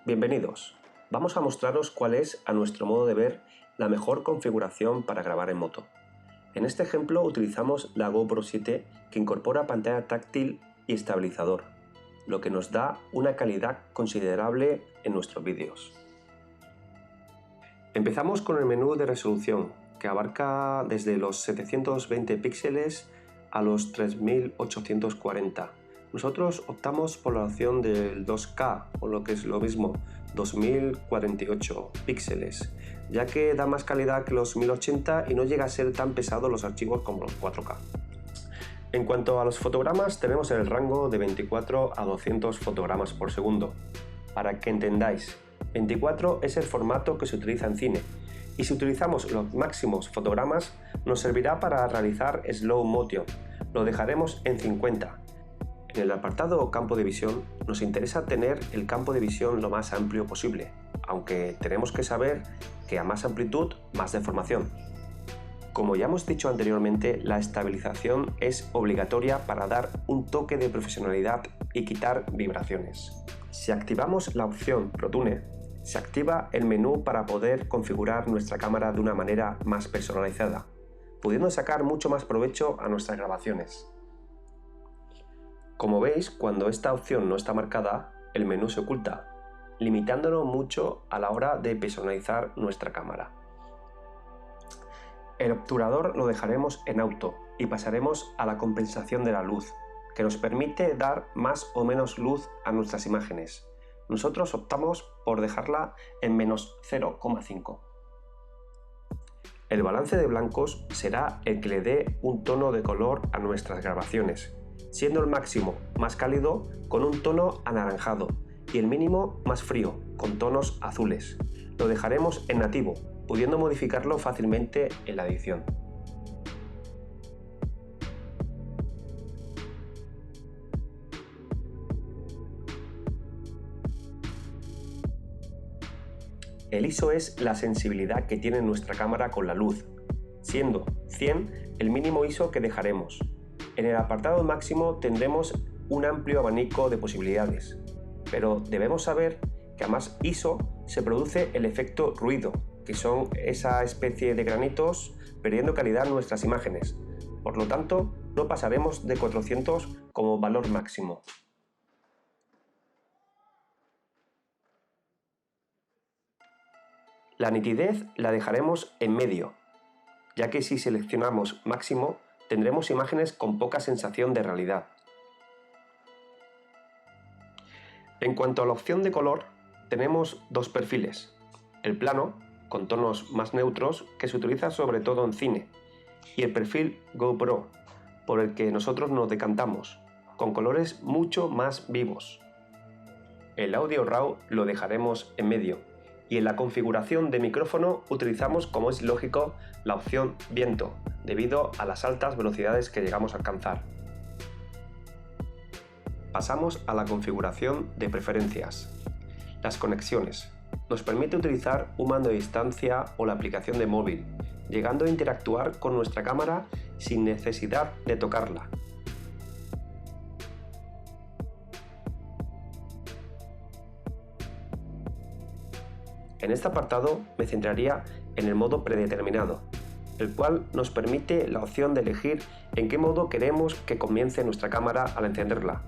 Bienvenidos. Vamos a mostraros cuál es, a nuestro modo de ver, la mejor configuración para grabar en moto. En este ejemplo utilizamos la GoPro 7 que incorpora pantalla táctil y estabilizador, lo que nos da una calidad considerable en nuestros vídeos. Empezamos con el menú de resolución, que abarca desde los 720 píxeles a los 3840. Nosotros optamos por la opción del 2K, o lo que es lo mismo, 2048 píxeles, ya que da más calidad que los 1080 y no llega a ser tan pesado los archivos como los 4K. En cuanto a los fotogramas, tenemos el rango de 24 a 200 fotogramas por segundo. Para que entendáis, 24 es el formato que se utiliza en cine, y si utilizamos los máximos fotogramas nos servirá para realizar slow motion. Lo dejaremos en 50. En el apartado campo de visión nos interesa tener el campo de visión lo más amplio posible, aunque tenemos que saber que a más amplitud, más deformación. Como ya hemos dicho anteriormente, la estabilización es obligatoria para dar un toque de profesionalidad y quitar vibraciones. Si activamos la opción ProTune, se activa el menú para poder configurar nuestra cámara de una manera más personalizada, pudiendo sacar mucho más provecho a nuestras grabaciones. Como veis, cuando esta opción no está marcada, el menú se oculta, limitándonos mucho a la hora de personalizar nuestra cámara. El obturador lo dejaremos en auto y pasaremos a la compensación de la luz, que nos permite dar más o menos luz a nuestras imágenes. Nosotros optamos por dejarla en menos 0,5. El balance de blancos será el que le dé un tono de color a nuestras grabaciones, siendo el máximo más cálido con un tono anaranjado y el mínimo más frío con tonos azules. Lo dejaremos en nativo, pudiendo modificarlo fácilmente en la edición. El ISO es la sensibilidad que tiene nuestra cámara con la luz, siendo 100 el mínimo ISO que dejaremos. En el apartado máximo tendremos un amplio abanico de posibilidades, pero debemos saber que a más ISO se produce el efecto ruido, que son esa especie de granitos perdiendo calidad en nuestras imágenes. Por lo tanto, no pasaremos de 400 como valor máximo. La nitidez la dejaremos en medio, ya que si seleccionamos máximo tendremos imágenes con poca sensación de realidad. En cuanto a la opción de color, tenemos dos perfiles: el plano, con tonos más neutros, que se utiliza sobre todo en cine, y el perfil GoPro, por el que nosotros nos decantamos, con colores mucho más vivos. El audio RAW lo dejaremos en medio, y en la configuración de micrófono utilizamos, como es lógico, la opción viento, debido a las altas velocidades que llegamos a alcanzar. Pasamos a la configuración de preferencias. Las conexiones. Nos permite utilizar un mando de distancia o la aplicación de móvil, llegando a interactuar con nuestra cámara sin necesidad de tocarla. En este apartado me centraría en el modo predeterminado, el cual nos permite la opción de elegir en qué modo queremos que comience nuestra cámara al encenderla.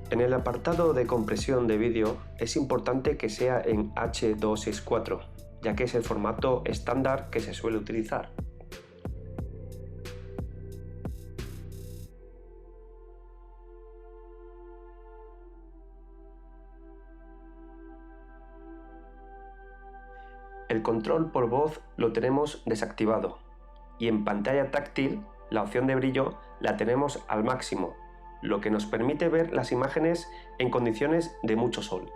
En el apartado de compresión de vídeo es importante que sea en H.264, ya que es el formato estándar que se suele utilizar. El control por voz lo tenemos desactivado y en pantalla táctil la opción de brillo la tenemos al máximo, lo que nos permite ver las imágenes en condiciones de mucho sol.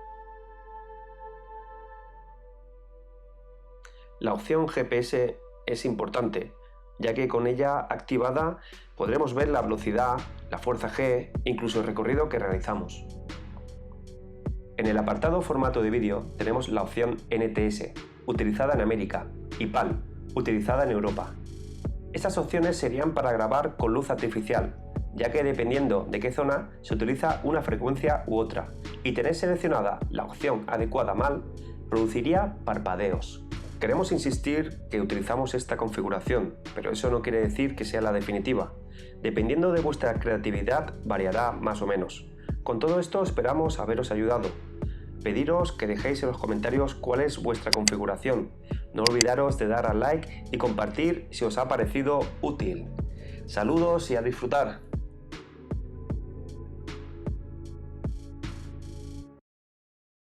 La opción GPS es importante, ya que con ella activada podremos ver la velocidad, la fuerza G, incluso el recorrido que realizamos. En el apartado formato de vídeo tenemos la opción NTS, utilizada en América, y PAL, utilizada en Europa. Estas opciones serían para grabar con luz artificial, ya que dependiendo de qué zona se utiliza una frecuencia u otra, y tener seleccionada la opción adecuada mal produciría parpadeos. Queremos insistir que utilizamos esta configuración, pero eso no quiere decir que sea la definitiva. Dependiendo de vuestra creatividad variará más o menos. Con todo esto esperamos haberos ayudado. Pediros que dejéis en los comentarios cuál es vuestra configuración. No olvidaros de dar al like y compartir si os ha parecido útil. Saludos y a disfrutar.